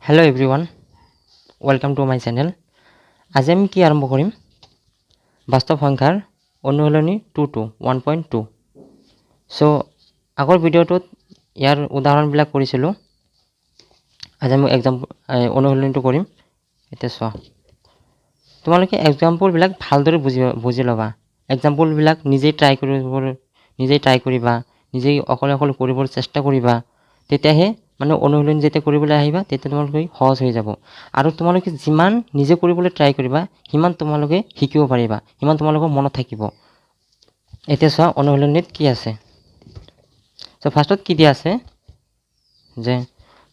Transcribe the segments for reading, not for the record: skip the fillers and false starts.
Hello everyone welcome to my channel. आज আমি কি আৰম্ভ কৰিম বাস্তৱ সংখ্যাৰ অনুশীলনী 1.2। সো আগৰ ভিডিঅ'টোত ইয়াৰ উদাহৰণবিলাক কৰিছিলোঁ। আজি আমি অনুশীলনীটো কৰিম। এতিয়া চোৱা, তোমালোকে এক্সাম্পলবিলাক ভালদৰে বুজি ল'বা। এক্সাম্পলবিলাক নিজেই ট্ৰাই কৰিবা, নিজেই অকলে কৰিবৰ চেষ্টা কৰিবা। তেতিয়াহে মানে অনুশীলন যেতিয়া কৰিবলৈ আহিবা তেতিয়া তোমালোকে সহজ হৈ যাব। আৰু তোমালোকে যিমান নিজে কৰিবলৈ ট্ৰাই কৰিবা সিমান তোমালোকে শিকিব পাৰিবা, সিমান তোমালোকৰ মনত থাকিব। এতিয়া চোৱা অনুশীলনীত কি আছে। চ' ফাৰ্ষ্টত কি দিয়া আছে যে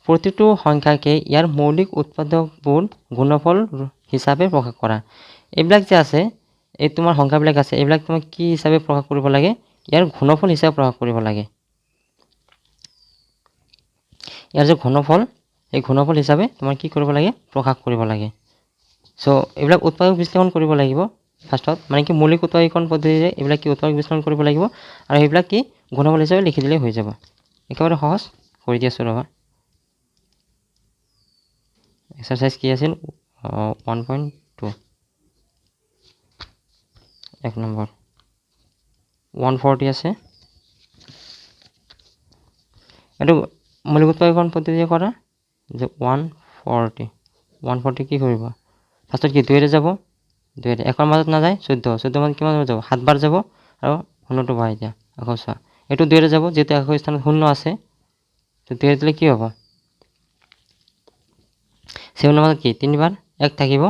প্ৰতিটো সংখ্যাকে ইয়াৰ মৌলিক উৎপাদকবোৰ গুণফল হিচাপে প্ৰকাশ কৰা। এইবিলাক যে আছে, এই তোমাৰ সংখ্যাবিলাক আছে, এইবিলাক তোমাক কি হিচাপে প্ৰকাশ কৰিব লাগে? ইয়াৰ ঘনফল হিচাপে প্ৰকাশ কৰিব লাগে। ইয়াৰ যে ঘনফল, এই ঘনফল হিচাপে তোমাৰ কি কৰিব লাগে? প্ৰকাশ কৰিব লাগে। চ' এইবিলাক উৎপাদক বিশ্লেষণ কৰিব লাগিব ফাৰ্ষ্টত, মানে কি মৌলিক উৎপাদকীকৰণ পদ্ধতিৰে এইবিলাক কি উৎপাদক বিশ্লেষণ কৰিব লাগিব, আৰু সেইবিলাক কি ঘনফল হিচাপে লিখি দিলেই হৈ যাব। একেবাৰে সহজ কৰি দি আছোঁ ৰ'বা। এক্সাৰচাইজ কি আছিল? 1.2 এক নম্বৰ 140 আছে। এইটো মৌলিক উৎপাদকীকৰণ পদ্ধতিৰে কৰা যে 140 কি কৰিব? ফাৰ্ষ্টত কি 2ৰে যাব, 2ৰে একৰ মাজত নাযায়, 14 মাজত কিমান যাব? 7 বাৰ যাব, আৰু শূন্যটো বহাই দিয়া। আকৌ চোৱা, এইটো 2ৰে যাব, যিহেতু একৰ স্থানত শূন্য আছে, তো 2ৰে দিলে কি হ'ব? 7ৰ মাজত কি 3 বাৰ 1 থাকিব,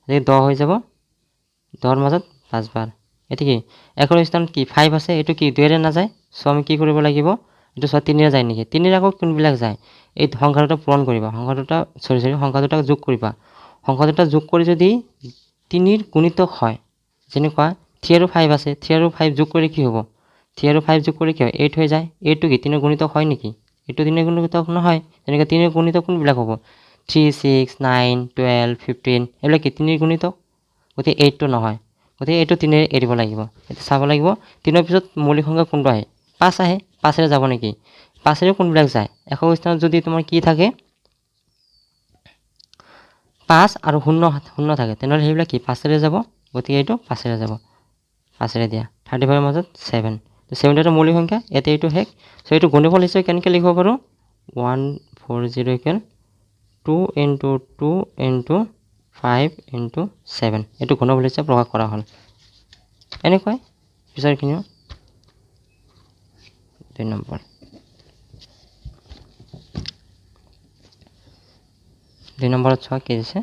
10 হৈ যাব, 10ৰ মাজত 5 বাৰ। এইটো কি একৰ স্থানত কি 5 আছে, এইটো কি 2ৰে নাযায়। চ' আমি কি কৰিব লাগিব? এইটো চোৱা 3ৰে যায় নেকি? 3ৰে আকৌ কোনবিলাক যায়? এই সংখ্যা দুটা পূৰণ কৰিবা, সংখ্যা দুটা যোগ কৰিবা। সংখ্যা দুটা যোগ কৰি যদি 3ৰ গুণিতক হয়, যেনেকুৱা 3 আৰু 5 আছে, 3 আৰু 5 যোগ কৰি কি হ'ব? 3 আৰু 5 যোগ কৰি কি হয়? 8 হৈ যায়। 8টো কি 3ৰ গুণিতক হয় নেকি? এইটো 3ৰ গুণিতক নহয়। যেনেকৈ 3ৰ গুণিতক কোনবিলাক হ'ব? 3, 6, 9, 12, 15 এইবিলাক কি 3ৰ গুণিতক? গতিকে 8টো নহয়, গতিকে এইটো 3ৰে এৰিব লাগিব। এতিয়া চাব লাগিব 3ৰ পিছত মৌলিক সংখ্যা কোনটো আহে? 5 আহে, 5ৰে যাব নেকি? 5ৰে কোনবিলাক যায়? একক স্থানত যদি তোমাৰ কি থাকে 5 আৰু শূন্য থাকে, তেনেহ'লে সেইবিলাক কি 5ৰে যাব। গতিকে এইটো 5ৰে যাব, 5ৰে দিয়া। 35ৰ মাজত 7, তো 7 এটা মৌলিক সংখ্যা, এতিয়া এইটো শেষ। চ' এইটো গুণফল হিচাপে কেনেকৈ লিখিব পাৰোঁ? 140 ইকুৱেল 2 × 2 × 5 × 7, এইটো ঘনফল হিচাপে প্ৰকাশ কৰা হ'ল। এনেকুৱাই পিছৰখিনিও 2 নম্বৰ। 2 নম্বৰত চোৱা কি দিছে?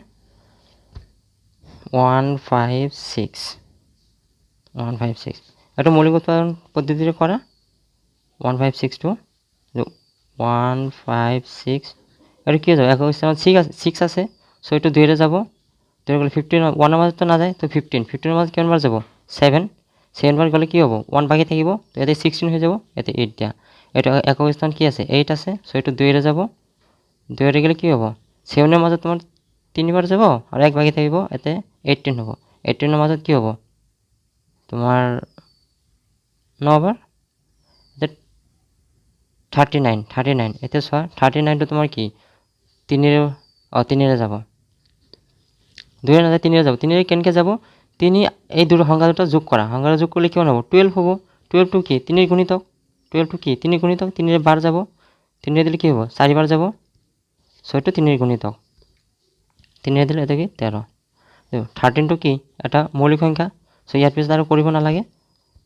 156 এইটো মৌলিক উৎপাদন পদ্ধতিৰে কৰা। 156টো 156 এইটো কি হৈ যাব? একক স্থানত 6 আছে, চ' এইটো 2ৰে যাব। 2ৰে গ'লে 15, 1ৰ মাজততো নাযায়, তো 15ৰ মাজত কিমান বাৰ যাব? 7 বাৰ গ'লে কি হ'ব? 1 বাকী থাকিব, তো ইয়াতে 16 হৈ যাব, ইয়াতে 8 দিয়া। এইটো একক স্থান কি আছে? 8 আছে, চ' এইটো 2ৰে যাব। 2ৰে গ'লে কি হ'ব? 7ৰ মাজত তোমাৰ 3 বাৰ যাব, আৰু 1 বাকী থাকিব, ইয়াতে 18 হ'ব। 18ৰ মাজত কি হ'ব? তোমাৰ 9 বাৰ, এতিয়া 39। এতিয়া চোৱা 39টো তোমাৰ কি 3ৰে যাব। 2ৰে নাযায়, 3ৰে যাব। 3ৰে কেনেকৈ যাব? 3 এই সংখ্যা দুটা যোগ কৰা, সংখ্যা দুটা যোগ কৰিলে কিমান হ'ব? 12 হ'ব। 12টো কি 3ৰ গুণিতক, 3ৰ গুণিতক 3ৰে বাৰ যাব, 3ৰে দিলে কি হ'ব? 4 বাৰ যাব, চ' এইটো 3ৰ গুণিতক। 3ৰে দিলে এটা কি 13। 13টো কি এটা মৌলিক সংখ্যা, চ' ইয়াৰ পিছত আৰু কৰিব নালাগে।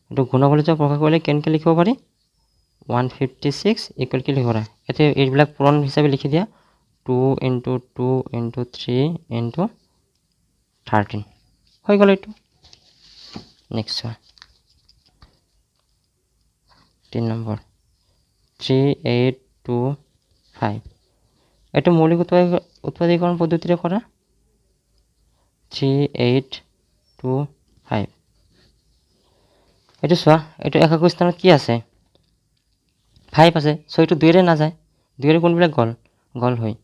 এইটো গুণফল হিচাপে প্ৰকাশ কৰিলে কেনেকৈ লিখিব পাৰি? 156 ইকুৱেল কি লিখিব পাৰা? এতিয়া এইবিলাক পূৰণ হিচাপে লিখি দিয়া, 2 × 2 × 3 × 13 হৈ গ'ল এইটো। নেক্সট চোৱা 3 নম্বৰ 3825 এইটো মৌলিক উৎপাদকীকৰণ পদ্ধতিৰে কৰা। 3825 এইটো চোৱা, এইটো একক স্থানত কি আছে? 5 আছে, চ' এইটো 2ৰে নাযায়। 2ৰে কোনবিলাক গ'ল হয়?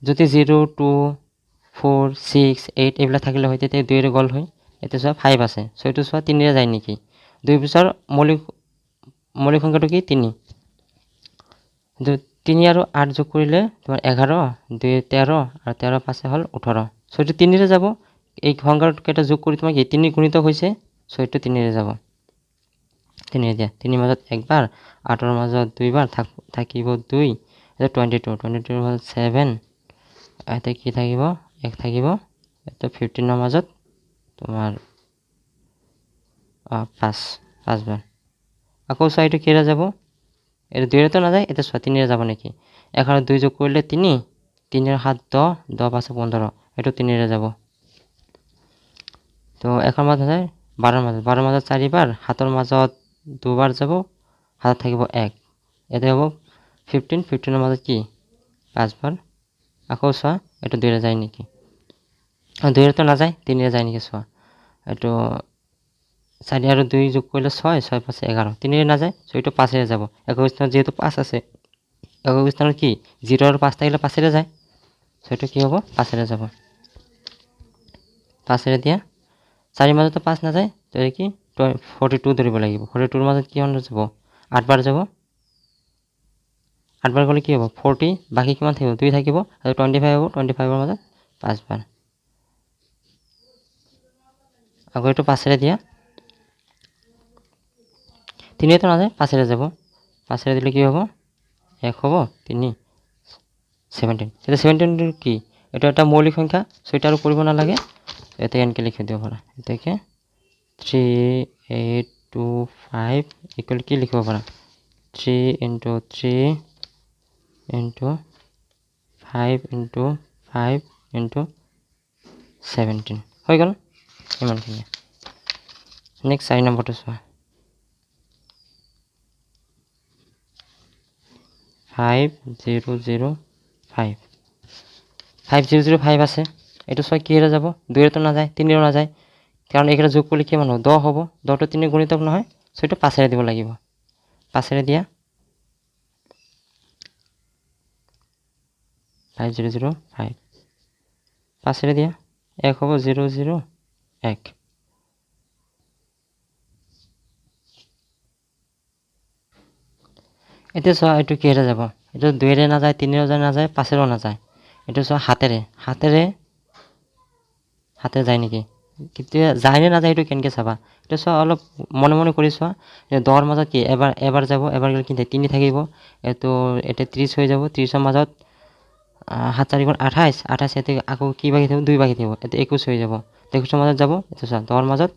যদি 0, 2, 4, 6, 8 এইবিলাক থাকিলে হয় তেতিয়া 2ৰে গ'ল হয়। এতিয়া চোৱা 5 আছে, চ' এইটো চোৱা 3ৰে যায় নেকি? 2 পিছৰ মৌলিক সংখ্যাটো কি 3, 3 আৰু 8 যোগ কৰিলে তোমাৰ 11 2 13 আৰু 13 5 হ'ল 18 সো এইটো 3 ৰে যাব এই সংখ্যাৰ কেইটা যোগ কৰি তোমাক 3 গুণিত হৈছে সো এইটো 3 ৰে যাব 3 দিয়া 3 মাজত একবাৰ 8 ৰ মাজত দুইবাৰ থাকিব 2 এটা 22 22 হ'ল 7 এটা কি থাকিব 1 থাকিব এটা 15 ৰ মাজত তোমাৰ 5 বাৰ আকৌ সাইটো কেৰা যাব এটা 2 ৰে তো না যায় এটা 3 ৰে যাব নাকি 1 আৰু 2 যোগ কৰিলে 3 3 এর 7 10 10 5 15 এটা 3 রে যাব তো 1 এর মাজত যায় 12 এর মাজত 4 বার 7 এর মাজত দুবার যাব হাত থাকিব 1 এতে হ'ব 15 15 এর মাজত কি 5 বার আকৌ সোয়া এটা 2 রে যায় নাকি 2 রে তো না যায় 3 রে যায় নাকি সোয়া এটা 4 আর 2 যোগ করলে 6 6 5 11 3 রে না যায় সো এটা 5 রে যাব একই স্থান যেহেতু 5 আছে একই স্থান কি 0 আর 5 থাকলে 5 রে যায় সো এটা কি হবে 5 রে যাব 5 রে দিয়া 4 এর মাজত তো 5 না যায় তো এই কি 42 ধরিব লাগিব 42 এর মাজত কি হন যাব 8 বার যাব 8 বার গলে কি হবে 40 বাকি কিমান থাকিব 2 থাকিব আৰু 25 হ'ব 25 এর মাজত 5 বার আকৌ এটো 5 রে দিয়া 3 তো না যায় 5 রে যাব 5 রে দিলে কি হবে 1 হবে 3 17 এটা 17 কি এটা একটা মৌলিক সংখ্যা সেটার উপর না লাগে এতে এনকে লিখে দিও পারা এটাকে 3825 ইকুয়াল কি লিখব পারা 3 into 3 into 5 into 5 into 17 হয়ে গেল ইমানখিনি নেক্সট 4 নম্বৰটো চোৱা 5005 5005 আছে এটো ছয় কি হয়ে যাব 2 এর তো না যায় 3 এর না যায় কারণ এখানে যোগ করলে কি মানে 10 হবে 10 তো 3 এর গুণিতক নহয় সেটা 5 এর দিব লাগিব 5 এর দিয়া 5005 5 এর দিয়া 1 হবে 001 এটা সো এটো কি হয়ে যাব এটা 2 এর না যায় 3 এর না যায় 5 এরও না যায় এটা সো হাতেরে যায় নাকি কিন্তু যায় না যায় এটো কেনকে চাবা এটা সো অলপ মনে মনে কৰি চোৱা যে 10 এৰ মাজত কি এবাৰ যাব এবাৰ গলে কি 3 থাকিব এটো এটা 30 হৈ যাব 30 এর মাজত 7 4 গুণ 28 28 এতে আকৌ কি বাকি থাকিব 2 বাকি থাকিব এতে 21 হৈ যাব 21 এর মাজত যাব এটো চোৱা 10 এৰ মাজত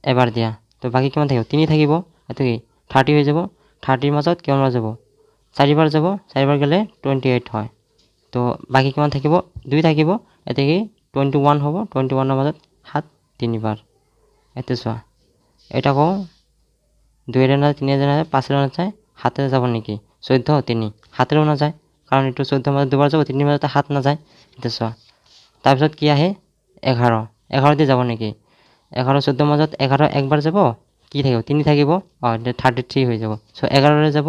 এবাৰ দিয়া তো বাকি কিমান থাকিব 3 থাকিব এতে কি 30 হৈ যাব 30 এর মাজত কিমান যাব 4 বার যাব 4 বার গেলে 28 হয় তো বাকি কিমান থাকিব 2 থাকিব এতে কি 21 হ'ব 21 এর মাজত 7 3 বার এতে চোৱা এটা কো 2 এর না 3 এর না 5 এর না যায় হাতে যাব নাকি 14 3 হাতেরও না যায় কারণ এটা 14 এর মাজত দুবার যাব 3 এর মাজত হাত না যায় এতে চোৱা তাৰপিছত কি আহে 11 11 দিয়ে যাব নাকি 11 14 এর মাজত 11 একবার যাব কি থাকিব 3 থাকিব 33 হৈ যাব সো 11 রে যাব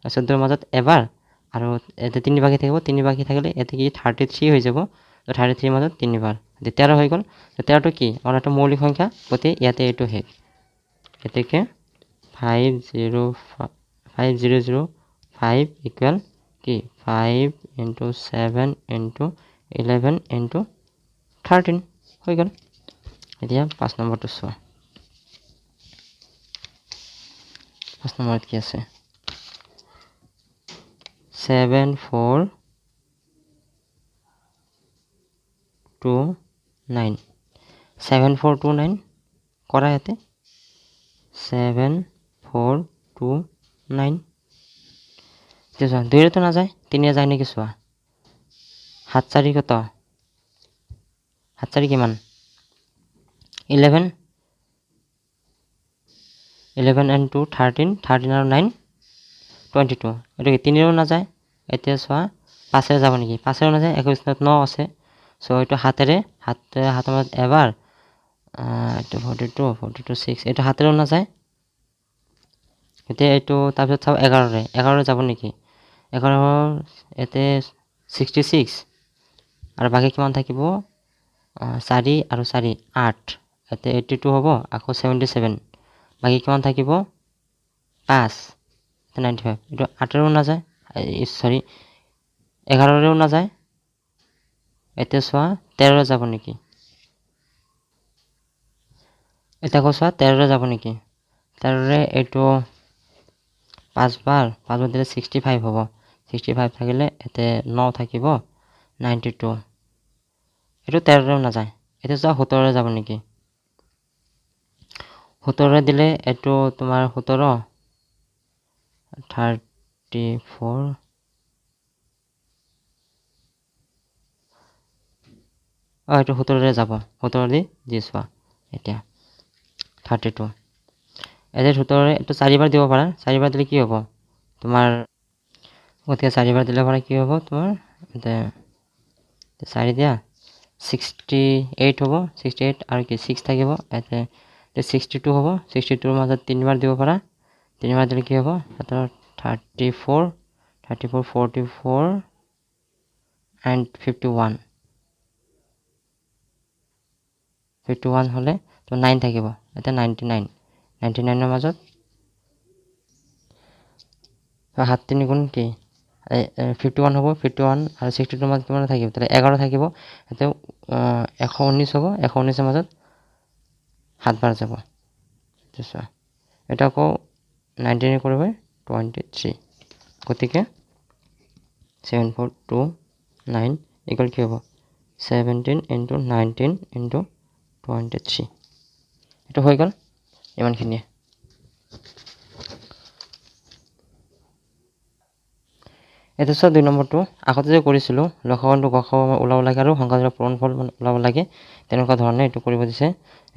14 এর মাজত এবাৰ আৰু এতে 3 বাকি থাকিব 3 বাকি থাকিলে এতে কি 33 হৈ যাব তো 33 এর মাজত 3 বার 13 হৈ গল তো 13 টো কি আমার একটা মৌলিক সংখ্যা গতি ইয়াতে এটো হে এতেকে 5005 ইকুয়াল কি 5 into 7 into 11 into 13 হৈ গল এতিয়া 5 নম্বৰটো চোৱা 5 নম্বৰত কি আছে 7429 7429 কৰা ইয়াতে 7429 চোৱা 2 ৰে তো না যায় 3 এ যায় নাকি চোৱা 7 4 কত 7 4 কিমান 11 11 and 2 13 13 আৰু 9 22 এটা কি 3 এৰও না যায় এতিয়া চোৱা 5 এর যাব নাকি 5 এরও না যায় 21 নত 9 আছে সো এটা হাতের মাজত এবাৰ এটা 42 42 6 এটা হাতেৰও না যায় এতিয়া এটো তাৰপিছত চাও 11 ৰে যাব নাকি 11 এতে 66 আৰু বাকি কিমান থাকিব 4 আৰু 4 8 এতে 82 হ'ব আকৌ 77 বাকি কিমান থাকিব 5 95 এটা 8 এরও না যায় সৰি 11ৰেও নাযায়। এতিয়া চোৱা 13ৰে যাব নেকি? এতিয়া আকৌ চোৱা 13ৰে যাব নেকি? 13ৰে এইটো 5 বাৰ দিলে 65 হ'ব। 65 থাকিলে ইয়াতে 9 থাকিব 92। এইটো 13ৰেও নাযায়। এতিয়া চোৱা 17ৰে যাব নেকি? 17ৰে দিলে এইটো তোমাৰ 17 34 এইটো 17ৰে যাব। 17 দি চোৱা এতিয়া 32। এতিয়া 17ৰে এইটো 4 বাৰ দিব পাৰা। 4 বাৰ দিলে কি হ'ব তোমাৰ? গতিকে 4 বাৰ দিলে পৰা কি হ'ব তোমাৰ? এতিয়া 4 দিয়া 68 হ'ব। 68 আৰু কি 6 থাকিব ইয়াতে 62 হ'ব। 62ৰ মাজত 3 বাৰ দিব পাৰা। 3 বাৰ দিলে কি হ'ব? এটা 34 44 and 51 হ'লে তো 9 থাকিব। এতিয়া 99ৰ মাজত 7 3 গুণ কি 51 হ'ব। 51 আৰু 62ৰ মাজত কিমান থাকিব? তাহলে 11 থাকিব। এতিয়া 119 হ'ব। 119ৰ মাজত 7 বাৰ যাব। এটা আকৌ 19 কৰিব 23। গতিকে 7429 ইকুৱেল কি হ'ব? 17 into 19 into 23। এইটো হৈ গ'ল ইমানখিনিয়ে। এতিয়া চোৱা 2 নম্বৰটো আগতে যে কৰিছিলোঁ লসাগু গসাগু ওলাব লাগে আৰু সংখ্যাজোৰা পূৰণফল ওলাব লাগে, তেনেকুৱা ধৰণে এইটো কৰিব দিছে।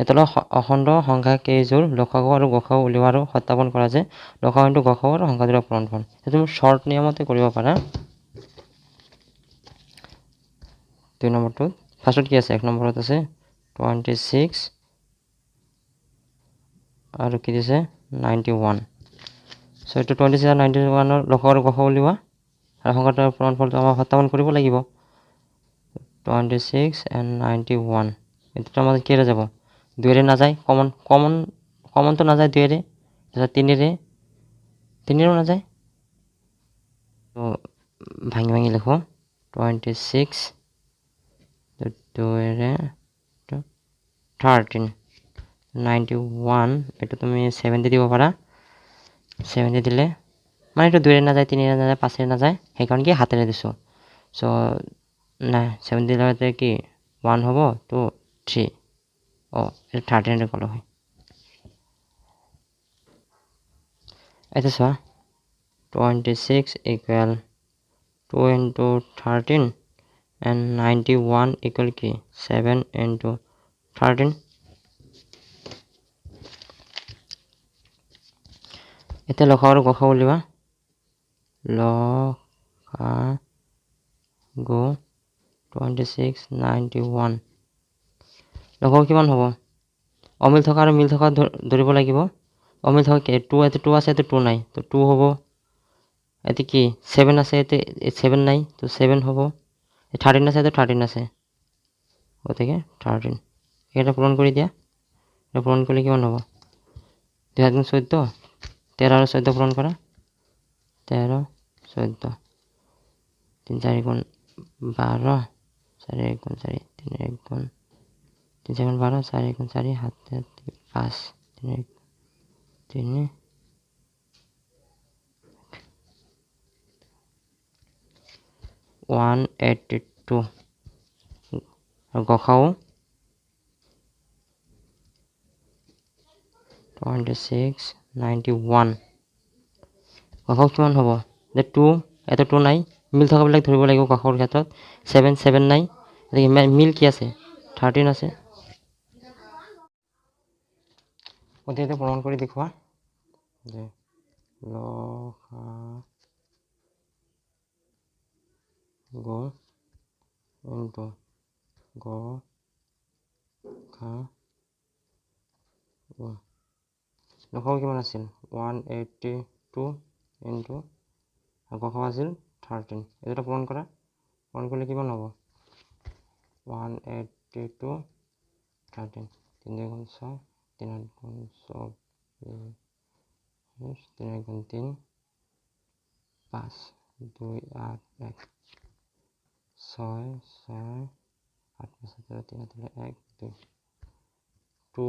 এতিয়া অখণ্ড সংখ্যা কেইযোৰ লসাগু আৰু গসাগু উলিওৱা আৰু সত্যাপন কৰা যে লসাগু গসাগু আৰু সংখ্যাজোৰা পূৰণফল। সেইটো তুমি শ্বৰ্ট নিয়মতে কৰিব পাৰা। 2 নম্বৰটোত ফাৰ্ষ্টত কি আছে? 1 নম্বৰত আছে 26 আৰু কি দিছে 91। চ' এইটো 26 আৰু 91ৰ লসাগু আৰু গসাগু উলিওৱা আৰু সংখ্যাটোৰ পূৰণফলটো আমাৰ সত্যাপন কৰিব লাগিব। 26 and 91 এইটোৰ মাজত কিহেৰে যাব? 2ৰে নাযায়। কমনটো নাযায় 2ৰে। তাৰপিছত 3ৰেও নাযায়। তো ভাঙি ভাঙি লিখোঁ 26 2ৰে 13 91 এইটো তুমি 70 দিব পাৰা। 70 দিলে মানে এইটো 2ৰে নাযায় 3ৰে নাযায় 5ৰে নাযায়, সেইকাৰণে কি হাতেৰে দিছোঁ। চ' নাই 70 দিলে কি 1 হ'ব 2 3 এইটো 13 ক'লো হয়। এতিয়া চোৱা 26 equal 2 into 13 and 91 equal কি 7 into 13। এতিয়া লসাগু আৰু গসাগু উলিওৱা। লসাগু 26 91 লসাগু কিমান হ'ব? অমিল থকা আৰু মিল থকা ধৰিব লাগিব। অমিল থকা কি 2 ইয়াতে 2 আছে, ইয়াতে 2 নাই, তো 2 হ'ব। ইয়াতে কি 7 আছে, ইয়াতে 7 নাই, তো 7 হ'ব। 13 আছে, ইয়াতে 13 আছে, গতিকে 13। এইকেইটা পূৰণ কৰি দিয়া। এটা পূৰণ কৰিলে কিমান হ'ব? 2 7 14 13 আৰু 14 পূৰণ কৰা 13 14 3 4 গুণ 12 4 1 গুণ 4 3 1 গুণ 3 4 গুণ 12 4 1 গুণ 4 7 5 3 1 3 182 আৰু গসাগু 26 91 গসাগু কিমান হ'ব? যে 2 ইয়াতে 2 নাই, মিল থকাবিলাক ধৰিব লাগিব। গসাগুৰ ক্ষেত্ৰত 7 নাই, মিল কি আছে 13 আছে। গতিকে এইটো প্ৰমাণ কৰি দেখুওৱা যে লসাগু ইনটু গসাগু লসাগু কিমান আছিল 182 ইনটু গসাগু আছিল 13। এইটো পূৰণ কৰা। পূৰণ কৰিলে কিমান হ'ব? 182 13 3 গুণ 6 3 গুণ 24 3 গুণ 3 5 2 8 1 6 6 8 5 7 3 1 2 2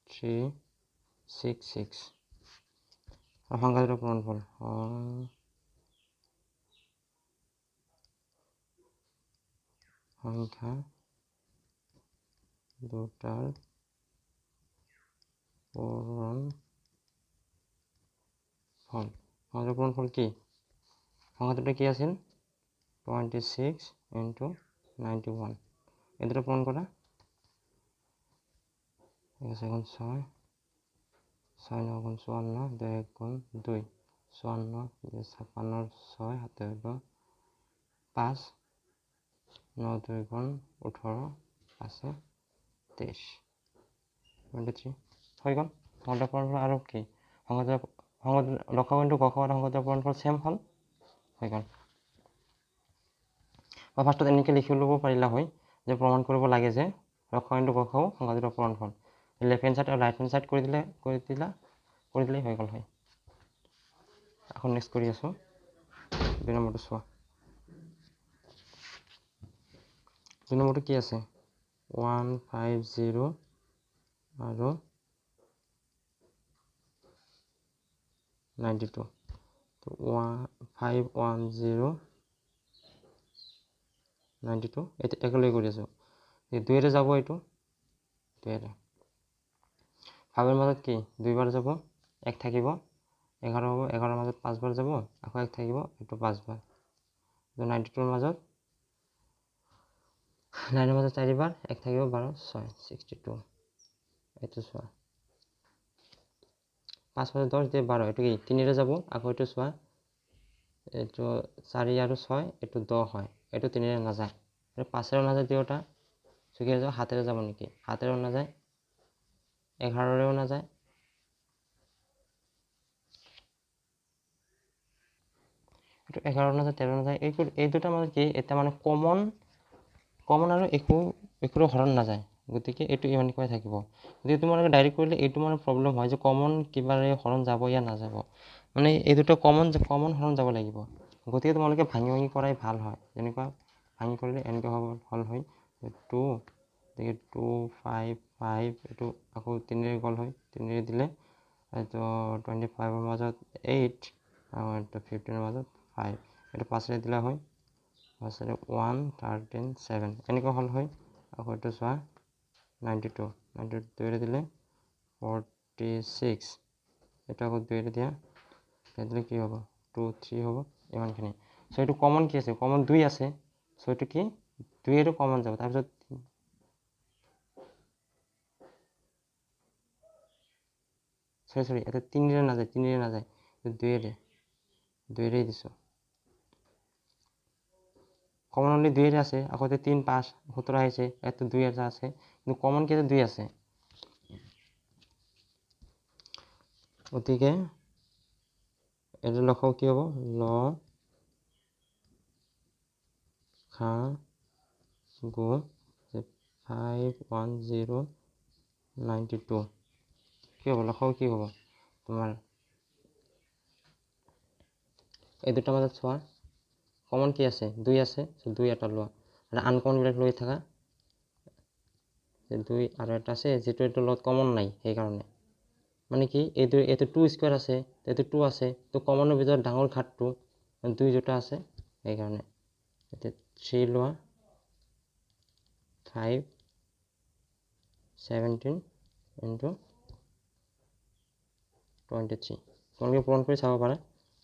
3 6 6 সংখ্যা দুটাৰ পূৰণফল সংখ্যা দুটাৰ পূৰণফল কি সংখ্যা দুটা কি আছিল 26 into 91 এই দুটা পূৰণ কৰা এখন 6 6 9 গুণ 54 2 1 গুণ 2 54 56 6 7 5 9 2 গুণ 18 আছে 23 23 হৈ গ'ল সংখ্যাৰ পূৰণফল আৰু কি লসাগু ইনটু গসাগু আৰু সংখ্যাৰ পূৰণফল চেম হ'ল হৈ গ'ল বা ফাৰ্ষ্টত এনেকৈ লিখি ল'ব পাৰিলা হয় যে প্ৰমাণ কৰিব লাগে যে লসাগু ইনটু গসাগু সংখ্যা দুটাৰ পূৰণফল লেফ্ট হেণ্ড চাইড আৰু ৰাইট হেণ্ড চাইড কৰি দিলেই হৈ গ'ল হয় এখন নেক্সট কৰি আছোঁ 2 নম্বৰটো চোৱা 2 নম্বৰটো কি আছে 150 আৰু 92 তো 510 92 এতিয়া একেলগে কৰি আছোঁ এই 2ৰে যাব এইটো 2ৰে 5ৰ মাজত কি 2বাৰ যাব 1 থাকিব 11 হ'ব 11ৰ মাজত 5বাৰ যাব আকৌ 1 থাকিব এইটো 5বাৰ 92ৰ মাজত 9ৰ মাজত 4বাৰ 1 থাকিব 12 6 62 এইটো চোৱা 5 5 10 দিয়ে 12 এইটো কি 3ৰে যাব আকৌ এইটো চোৱা এইটো 4 আৰু 6 এইটো 10 হয় এইটো 3ৰে নাযায় এইটো 5ৰে নাযায় দুয়োটা চুকিয়ে যাব 7ৰে যাব নেকি 7ৰেও নাযায় 11ৰেও নাযায় এইটো 11 নাযায় 13 নাযায় এই দুটাৰ মাজত কি এটা মানে কমন আৰু একোৰে হৰণ নাযায় গতিকে এইটো ইমানকৈ থাকিব গতিকে তোমালোকে ডাইৰেক্ট কৰিলে এইটো মানে প্ৰব্লেম হয় যে কমন কিবাৰে হৰণ যাব ইয়া নাযাব মানে এই দুটা কমন হৰণ যাব লাগিব গতিকে তোমালোকে ভাঙি কৰাই ভাল হয় যেনেকুৱা ভাঙি কৰিলে এনেকৈ হ'ল হয় 2 গতিকে 2 5 5 এইটো আকৌ 3ৰে গ'ল হয় 3ৰে দিলে এইটো 25ৰ মাজত 8 আৰু এইটো 15ৰ মাজত 5 এইটো 5ৰে দিলে হয় 5ৰে 1 13 7 এনেকুৱা হ'ল হয় আকৌ এইটো চোৱা 92 2ৰে দিলে 46 এইটো আকৌ 2ৰে দিয়া দিলে কি হ'ব 2 3 হ'ব ইমানখিনি চ' এইটো কমন কি আছে কমন 2 আছে চ' এইটো কি 2ৰে কমন যাব তাৰপিছত সৰি এটা 3ৰে নাযায় 2ৰে দিছোঁ কমন অনলি 2ৰে আছে আকৌ 3 5 17 আহিছে ইয়াতো 2 এটা আছে কিন্তু কমন কি 2 আছে গতিকে এইটো লসাগু কি হ'ব লসাগু 51092 কি হ'ব লসাগু কি হ'ব তোমাৰ এই দুটাৰ মাজত চোৱা কমন কি আছে 2 আছে 2 এটা লোৱা আৰু আনকমনবিলাক লৈ থাকা 2 আৰু এটা আছে যিটো এইটো লগত কমন নাই সেইকাৰণে মানে কি এইটো 2 স্কুৱাৰ আছে এইটো 2 আছে তো কমনৰ ভিতৰত ডাঙৰ ঘাটটো 2 দুটা আছে সেইকাৰণে এতিয়া 3 লোৱা 5 17 into 23 তোমালোকে পূৰণ কৰি চাব পাৰা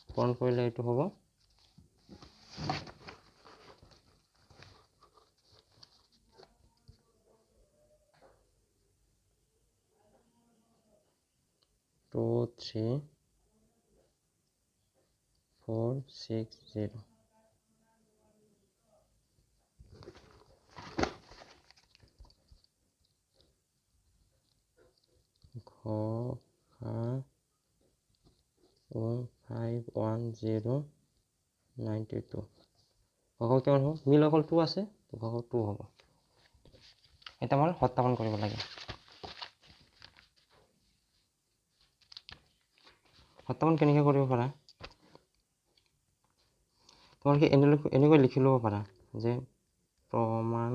পূৰণ কৰিলে এইটো হ'ব 2 3 4 6 0 51092 ঘৰ কিমান হ'ব মিল অকল 2 আছে ঘৰ 2 হ'ব এটা মই সত্যাপন কৰিব লাগে সত্যাপন কেনেকৈ কৰিব পাৰা তোমালোকে এনেকৈ লিখি ল'ব পাৰা যে প্ৰমাণ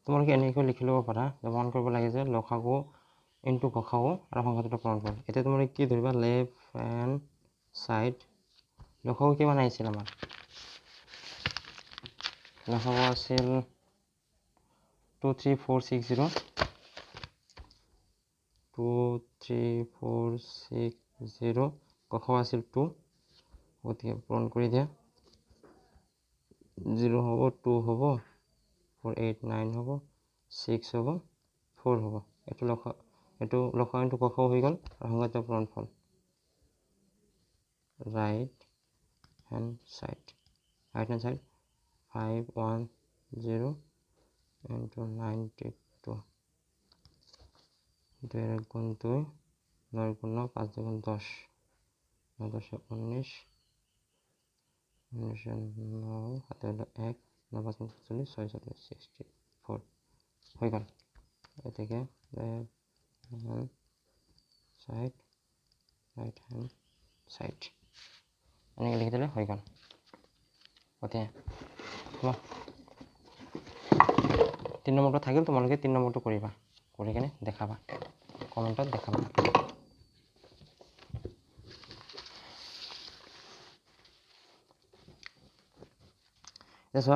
তোমালোকে এনেকৈ লিখি ল'ব পাৰা মন কৰিব লাগে যে লসাগু ইনটু গসাগু আৰু সংখ্যাটোৰ পূৰণফল। এতিয়া তোমালোকে কি ধৰিবা লেফ্ট হেণ্ড চাইড লসাগু কিমান আহিছিল আমাৰ লসাগু আছিল 23460 গসাগু আছিল 2 গতিকে পূৰণ কৰি দিয়া 0 হ'ব 2 হ'ব 4 8 9 হ'ব 6 হ'ব 4 হ'ব এইটো লসাগু ইনটু গসাগু হৈ গ'ল আৰু সংখ্যাটোৰ পূৰণফল right hand side 510 into 92 2 গুণ 2 9 গুণ 9 5 গুণ 10 9 10 19 19 9 7 1 9 5 40 6 64 হৈ গ'ল এতেকে সাইড রাইট হ্যান্ড সাইড এনেকৈ লিখি দিলে হৈ গ'ল গতিকে 3 নম্বৰটো থাকিল তোমালোকে 3 নম্বৰটো কৰিবা কৰি কিনে দেখাবা কমেণ্টত দেখাবা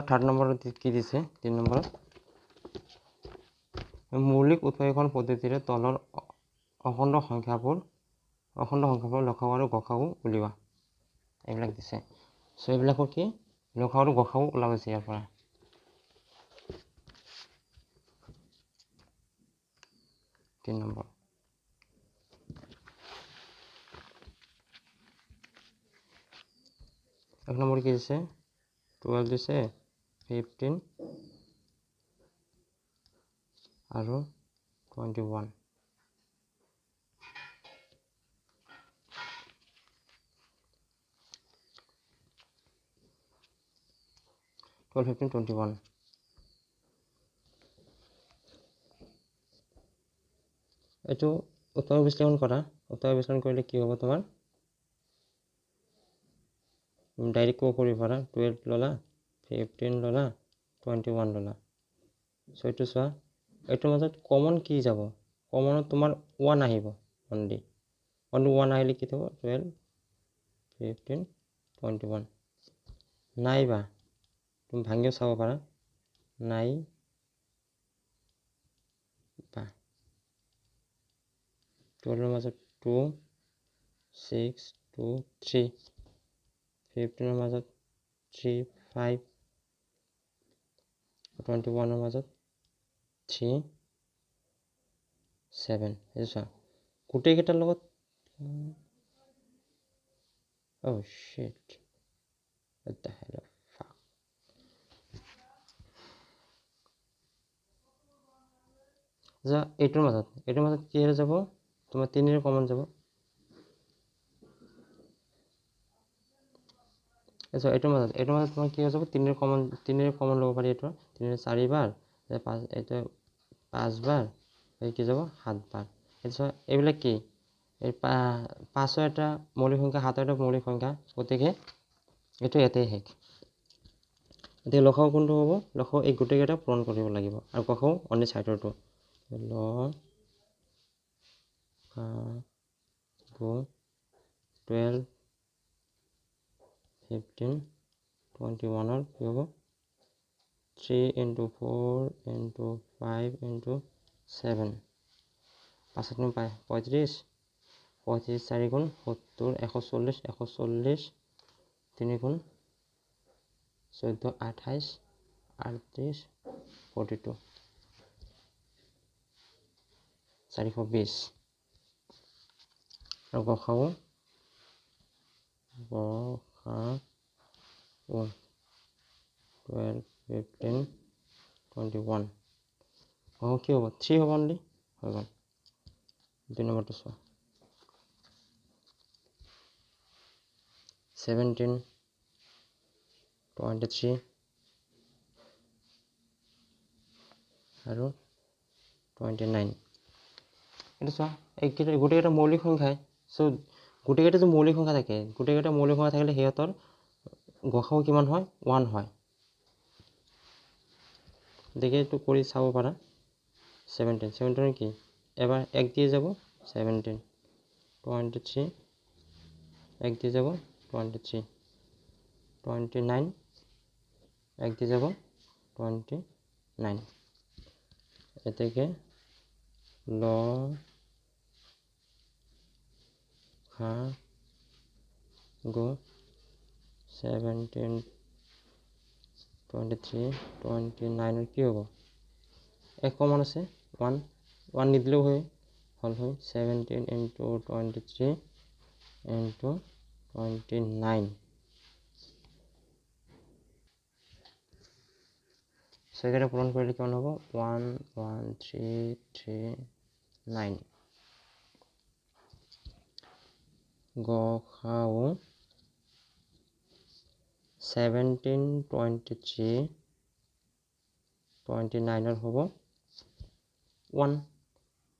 থাৰ্ড নম্বৰত কি দিছে 3 নম্বৰত মৌলিক উৎপাদন পদ্ধতিৰে তলৰ অখণ্ড সংখ্যাবোৰ লসাগু আৰু গসাগু উলিওৱা এইবিলাক দিছে চ' এইবিলাকৰ কি লসাগু আৰু গসাগু ওলাব হৈছে ইয়াৰ পৰা 3 নম্বৰ 1 নম্বৰ কি দিছে 12 দিছে 15 আৰু 21 12 15 21 এইটো উত্তৰ বিশ্লেষণ কৰা উত্তৰ বিশ্লেষণ কৰিলে কি হ'ব তোমাৰ ডাইৰেক্ট ক'ব কৰিব পাৰা 12 ল'লা 15 ল'লা 21 ল'লা চ' এইটো চোৱা এইটোৰ মাজত কমন কি যাব কমনত তোমাৰ 1 আহিব অনলি 1 আহিলে কি হ'ব 12 15 21 নাইবা তুমি ভাঙিও চাব পাৰা নাই বা 12 মাজত 2 6 2 3 15 মাজত 3 5 21 মাজত 3 7 এই চোৱা গোটেইকেইটাৰ লগত oh shit what the hell fuck যা এইটোৰ মাজত কি হৈ যাব তোমাৰ 3 কমন যাব এইটো এইটোৰ মাজত তোমাৰ কি হৈ যাব 3 কমন ল'ব পাৰি এইটো 3 4 বাৰ 5 এইটো 5 বাৰ এই কি যাব 7 বাৰ এইটো এইবিলাক কি এই 5 এটা মৌলিক সংখ্যা 7 এটা মৌলিক সংখ্যা গতিকে এইটো এটাই শেষ এতিয়া লসাগু কোনটো হ'ব লসাগু এই গোটেইকেইটা পূৰণ কৰিব লাগিব আৰু গসাগু অনলি চাইডৰটো লসাগু 12 15 21 কি হ'ব 3 into 4 into 5 into 7 5 পায় 35 4 গুণ 70 140 3 গুণ 14 28 38 42 420 আৰু গসাগু 12 15 21 কি হ'ব 3 হ'ব অনলি হৈ গ'ল 2 নম্বৰটো চোৱা 17 23 আৰু 29 এইটো চোৱা এইকেইটা গোটেইকেইটা মৌলিক সংখ্যাই চ' গোটেইকেইটা যে মৌলিক সংখ্যা থাকে গোটেইকেইটা মৌলিক সংখ্যা থাকিলে সিহঁতৰ গসাউ কিমান হয় 1 হয় দেখি এইটো কৰি চাব পাৰা 17 কি এবাৰ 1 দিয়ে যাব 17 23 1 দিয়ে যাব 23 29 1 দিয়ে যাব 29 এতেকে ল খা গো 17 23 29 কি হ'ব এক কমন আছে 1 নিদিলেও হয় হল হয় 17 into 23 into 29 সেকেন্ডে পূরণ করলে কেমন হবে 11339 গসাউ 17 23 29 হ'ব 1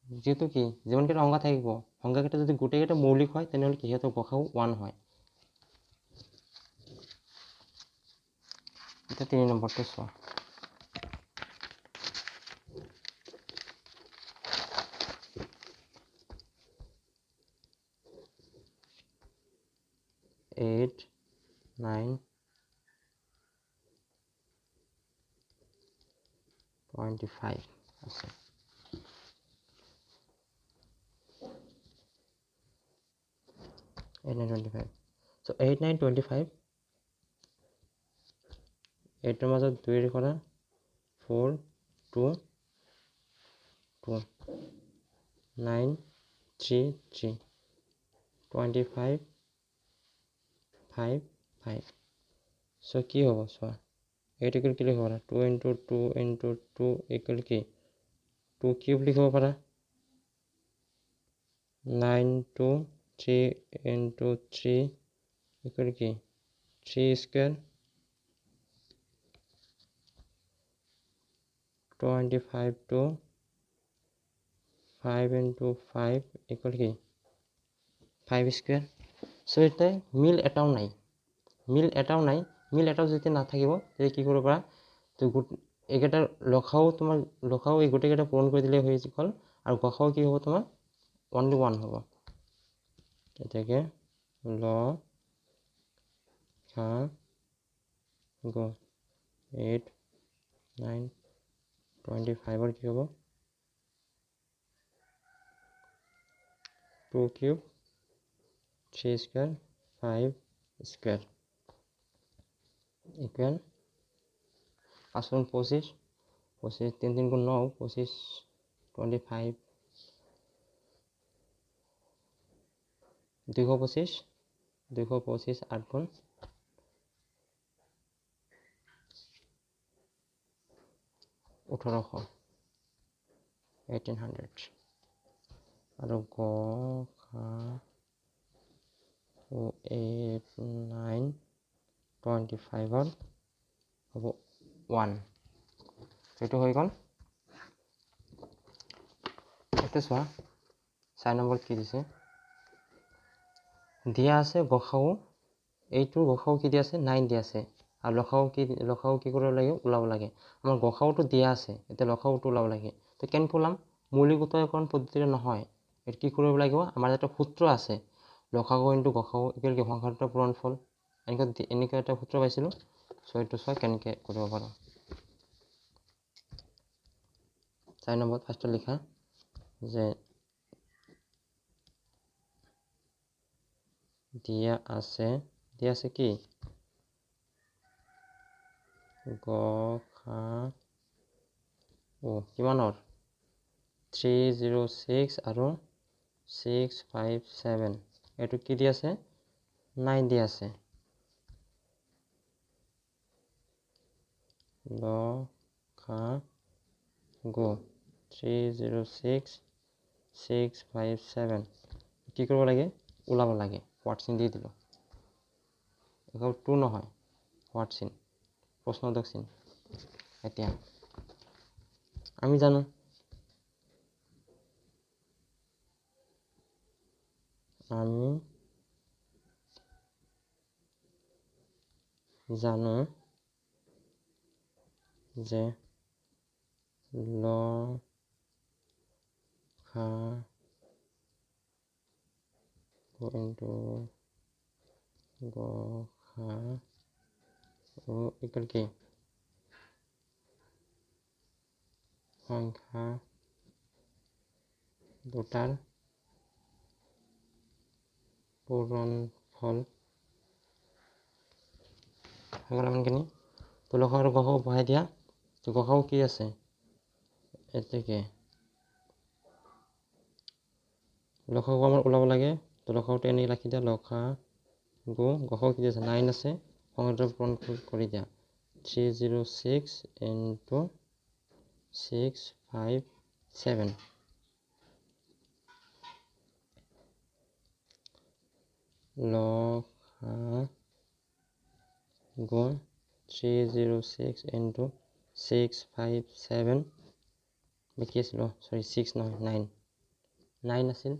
যেহেতু কি যেমনকেইটা সংখ্যা থাকিব সংখ্যাকেইটা যদি গোটেইকেইটা মৌলিক হয় তেনেহ'লে কি সিহঁতৰ গসাউ 1 হয় এতিয়া 3 নম্বৰটো চোৱা Eight, 9, 25 আছে 8, 9, 25 so 8, 9, 25 8ৰ মাজত 2 কৰা 4 2 2 9 3 3 25 5 5 so কি হ'ব চোৱা 8 ইকুৱেল কি লিখিব পাৰা 2 into 2 into 2 ইকুৱেল কি 2 কিউব লিখিব পাৰা 9 2 3 into 3 ইকুৱেল কি 3 স্কুৱেৰ 25 to 5 into 5 equal কি 5 স্কয়ার সো এটা মিল এটাও নাই মিল এটাও যদি না থাকিব তাহলে কি কৰিব পাৰা তো একেটা লখাও তোমাৰ লখাও এই গোটেইকেইটা পূৰণ কৰি দিলে হৈ গ'ল আৰু গসাও কি হ'ব তোমাৰ অনলি 1 হ'ব এটাকে ল খা গ 8 9 25 और কি হ'ব 2 cube 3 square 5 square equal 5 25 25 3 3 को 9 25 25 225 225 8 गुण 1800 1800 আৰু গ খা 8 9 25 হ'ব 1 এইটো হৈ গ'ল এতিয়া চোৱা 4 নম্বৰ কি দিছে দিয়া আছে গসাউ এইটো গসাউ কি দিয়া আছে 9 দিয়া আছে আৰু লখাও কি কৰিব লাগে ওলাব লাগে আমাৰ গসাউটো দিয়া আছে এতিয়া লখাউটো ওলাব লাগে তো কেনেকৈ ওলাম মৌলিক উত্তৰকৰণ পদ্ধতিৰে নহয় এটো কি কৰিব লাগিব আমাৰ এটা সূত্ৰ আছে লখাউ ইনটু গসাউ ইকুৱেল কি সংখ্যাটোৰ পূৰণফল এনেকৈ এটা সূত্ৰ পাইছিলোঁ সো এইটো চোৱা কেনেকৈ কৰিব পাৰোঁ 4 নম্বৰ ফাৰ্ষ্টত লিখা যে দিয়া আছে কি গ খা কিমানৰ 306 আৰু 657 এইটো কি দি আছে 9 দি আছে ল খা গো 306 657 কি কৰিব লাগে ওলাব লাগে হোৱাট চিন দি দিলোঁ এবাৰ 2 নহয় হোৱাট চিন প্ৰশ্নবোধক চিন এতিয়া আমি জানো আমি জানো যে লসাগু ইনটু গসাগু ইকুয়াল কি সংখ্যা দুটাৰ পূৰণফল হৈ গ'ল ইমানখিনি তো লসাগু আৰু গসাগু বহাই দিয়া তো গসাগু কি আছে এতেকে লসাগু আমাৰ ওলাব লাগে তো লসাগুটো এনেকৈ ৰাখি দিয়া লসাগু গসাগু কি আছে 9 আছে সংখ্যাটো পূৰণ কৰি দিয়া 306 ইনটু 657 লসাগু 306 ইনটু 657 বাকি আছিল সৰি 6 নহয় 9 আছিল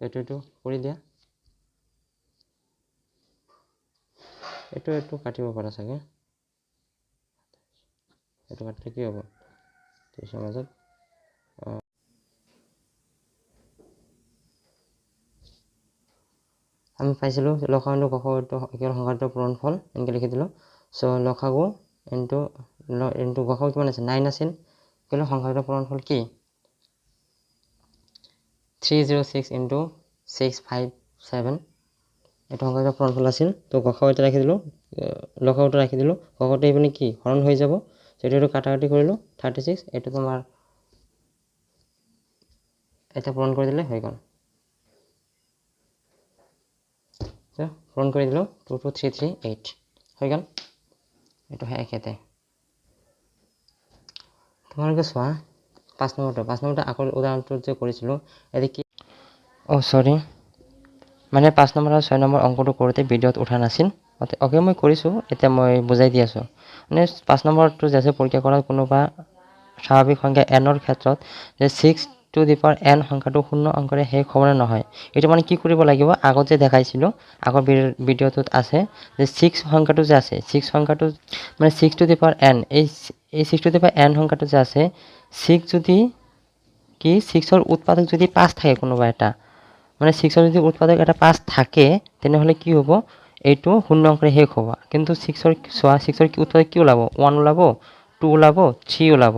এইটো কৰি দিয়া এইটো কাটিব পাৰা চাগে এইটো কাটিলে কি হ'ব 30 মাজত আমি পাইছিলোঁ লসাগু ইনটু গসাগুটো একেবাৰে সংখ্যাটোৰ পূৰণফল এনেকৈ লিখি দিলোঁ চ' লসাগু ইনটু গসাগু কিমান আছে 9 আছিল কিন্তু সংখ্যাটোৰ পূৰণফল কি 306 ইনটু 657 এইটো সংখ্যাটোৰ পূৰণফল আছিল তো গসাগু এটা ৰাখি দিলোঁ লসাগুটো ৰাখি দিলোঁ গসাগুটো এইপিনে কি হৰণ হৈ যাব এইটো কাটাকাটি কৰিলোঁ 36 এইটো তোমাৰ এটা পূৰণ কৰি দিলে হৈ গ'ল পূৰণ কৰি দিলোঁ 22338 হৈ গ'ল এইটো একেতে তোমালোকে চোৱা 5 নম্বৰটো আগৰ উদাহৰণটোত যে কৰিছিলোঁ এতিয়া কি চৰি মানে 5 নম্বৰ আৰু 6 নম্বৰ অংকটো কৰোঁতে ভিডিঅ'ত উঠা নাছিল অ'কে মই কৰিছোঁ এতিয়া মই বুজাই দি আছোঁ মানে 5 নম্বৰটো যে আছে পৰীক্ষা কৰাত কোনোবা স্বাভাৱিক সংখ্যা এনৰ ক্ষেত্ৰত যে 6 টু দি পাৱাৰ n সংখ্যাটো শূন্য অংকৰে শেষ হ'বনে নহয় এইটো মানে কি কৰিব লাগিব আগত যে দেখাইছিলোঁ আগৰ ভিডিঅ'টোত আছে যে 6 সংখ্যাটো যে আছে 6 সংখ্যাটো মানে 6 টু দি পাৱাৰ n এই 6 টু দি পাৱাৰ n সংখ্যাটো যে আছে 6 যদি কি 6ৰ উৎপাদক যদি 5 থাকে কোনোবা এটা মানে 6ৰ যদি উৎপাদক এটা 5 থাকে তেনেহ'লে কি হ'ব এইটো শূন্য অংকৰে শেষ হ'ব কিন্তু 6ৰ কি উৎপাদক কি ওলাব 1 ওলাব 2 ওলাব 3 ওলাব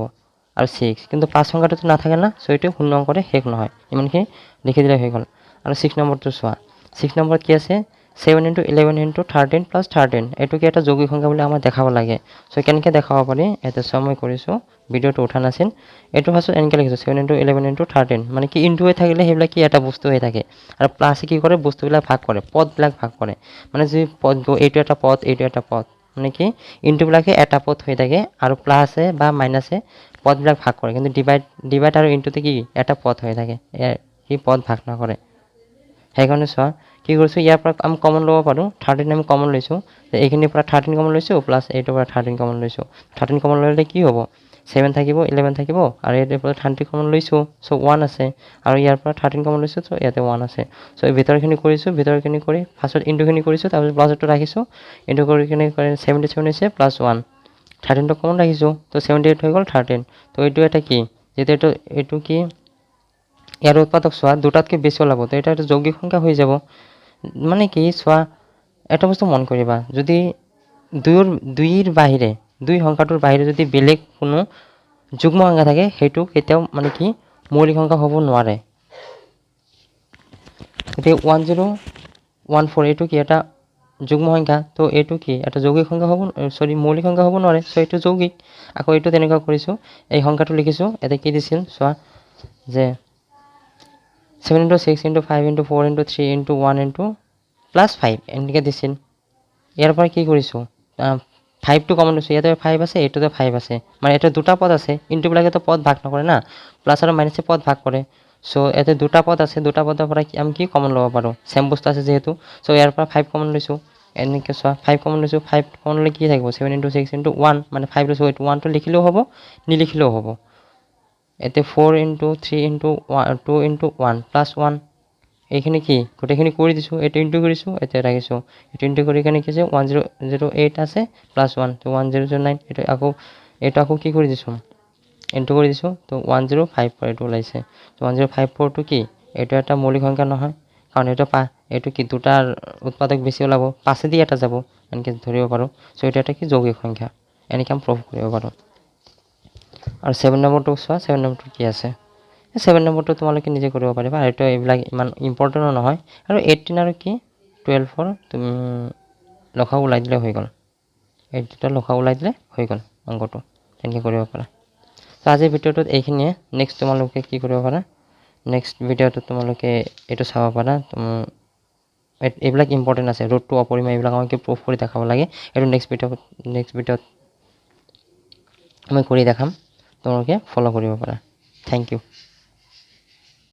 আৰু 6 কিন্তু 5 সংখ্যাটো নাথাকে না সো এইটো শূন্য অংকৰে শেষ নহয় ইমানখিনি লিখি দিলে হৈ গ'ল আৰু 6 নম্বৰটো চোৱা 6 নম্বৰ কি আছে 7 ইনটু 11 ইনটু 13 প্লাছ 13 এইটো কি এটা যৌগিক সংখ্যা বুলি আমাক দেখাব লাগে সো কেনেকৈ দেখাব পাৰি এটা চোৱা মই কৰিছোঁ ভিডিঅ'টো উঠা নাছিল এইটো ফাৰ্ষ্টত এনেকৈ লিখিছোঁ 7 ইনটু 11 ইনটু 13 মানে কি ইনটু হৈ থাকিলে সেইবিলাক কি এটা বস্তু হৈ থাকে আৰু প্লাছে কি কৰে বস্তুবিলাক ভাগ কৰে পদবিলাক ভাগ কৰে মানে যদি পদ এইটো এটা পদ মানে কি ইনটুবিলাকে এটা পদ হৈ থাকে আৰু প্লাছে বা মাইনাছে পদবিলাক ভাগ কৰে কিন্তু ডিভাইড আৰু ইনটুতে কি এটা পদ হৈ থাকে সি পদ ভাগ নকৰে সেইকাৰণে চোৱা কি কৰিছোঁ ইয়াৰ পৰা আমি কমন ল'ব পাৰোঁ 13 আমি কমন লৈছোঁ এইখিনিৰ পৰা 13 কমন লৈছোঁ প্লাছ এইটোৰ পৰা 13 কমন লৈছোঁ 13 কমন ল'লে কি হ'ব 7 থাকিব 11 থাকিব আৰু ইয়াৰ পৰা 30 কমন লৈছোঁ চ' 1 আছে আৰু ইয়াৰ পৰা 13 কমন লৈছোঁ চ' ইয়াতে 1 আছে চ' এই ভিতৰখিনি কৰিছোঁ ভিতৰখিনি কৰি ফাৰ্ষ্টত ইনটুখিনি কৰিছোঁ তাৰপিছত প্লাছটো ৰাখিছোঁ ইনটু কৰি কিনে 77 হৈছে প্লাছ 1 13টো কমন ৰাখিছোঁ তো 78 হৈ গ'ল 13 তো এইটো এটা কি যেতিয়া এইটো কি ইয়াৰ উৎপাদক চোৱা দুটাতকৈ বেছি ওলাব তো এটা যৌগিক সংখ্যা হৈ যাব মানে কি চোৱা এটা বস্তু মন কৰিবা যদি দুইৰ বাহিৰে দুই সংখ্যাটোৰ বাহিৰে যদি বেলেগ কোনো যুগ্ম সংখ্যা থাকে সেইটো কেতিয়াও মানে কি মৌলিক সংখ্যা হ'ব নোৱাৰে গতিকে 1014 এইটো কি এটা যুগ্ম সংখ্যা তো এইটো কি এটা যৌগিক সংখ্যা হ'ব মৌলিক সংখ্যা হ'ব নোৱাৰে চ' এইটো যৌগিক আকৌ এইটো তেনেকুৱা কৰিছোঁ এই সংখ্যাটো লিখিছোঁ ইয়াতে কি দিছিল চোৱা যে 7 into 6 into 5 into 4 into 3 into 1 into plus 5 এনেকৈ দিছিল ইয়াৰ পৰা কি কৰিছোঁ 5টো কমন লৈছোঁ ইয়াতে 5 আছে এইটোতে 5 আছে মানে এটা দুটা পদ আছে ইনটুবিলাকেতো পদ ভাগ নকৰে না প্লাছ আৰু মাইনাছে পদ ভাগ কৰে চ' ইয়াতে দুটা পদ আছে দুটা পদৰ পৰা আমি কি কমন ল'ব পাৰোঁ চেম বস্তু আছে যিহেতু চ' ইয়াৰ পৰা 5 কমন লৈছোঁ এনেকৈ চোৱা 5 কমন লৈছোঁ 5 কমন ল'লে কি থাকিব 7 ইনটু 6 ইনটু 1 মানে 5 লৈছোঁ এইটো 1টো লিখিলেও হ'ব নিলিখিলেও হ'ব এতিয়া 4 ইনটু 3 ইনটু 2 ইনটু 1 প্লাছ 1 এইখিনি কি গোটেইখিনি কৰি দিছোঁ, এইটো ইনটু কৰিছোঁ, এতিয়া ৰাখিছোঁ, এইটো ইনটু কৰি কেনে কি আছে 1008 আছে প্লাছ 1 তো 1009, এইটো আকৌ কি কৰি দিছোঁ ইনটু কৰি দিছোঁ, তো 1054 এইটো ওলাইছে। তো 1054টো কি এইটো এটা মৌলিক সংখ্যা নহয়, কাৰণ এইটো কি দুটাৰ উৎপাদক বেছি ওলাব, 5 দি এটা যাব এনেকৈ ধৰিব পাৰোঁ। চ' এইটো এটা কি যৌগিক সংখ্যা, এনেকৈ আমি প্ৰুভ কৰিব পাৰোঁ। আৰু 7 নম্বৰটো চোৱা, 7 নম্বৰটো কি আছে, 7 নম্বৰটো তোমালোকে নিজে কৰিব পাৰিবা, আৰু এইবিলাক ইমান ইম্পৰ্টেণ্টো নহয়। আৰু 18 আৰু কি 12ৰ তুমি লসাগু ওলাই দিলে হৈ গ'ল, 18ৰ লসাগু ওলাই দিলে হৈ গ'ল অংকটো, তেনেকৈ কৰিব পাৰা। তো আজিৰ ভিডিঅ'টোত এইখিনিয়ে। নেক্সট তোমালোকে কি কৰিব পাৰা, নেক্সট ভিডিঅ'টোত তোমালোকে এইটো চাব পাৰা, এইবিলাক ইম্পৰ্টেণ্ট আছে, ৰুট টু অপৰিমেয়, এইবিলাক আমাক প্ৰুফ কৰি দেখাব লাগে। এইটো নেক্সট ভিডিঅ'ত মই কৰি দেখাম, তোমালোকে ফ'ল' কৰিব পাৰা। Thank U.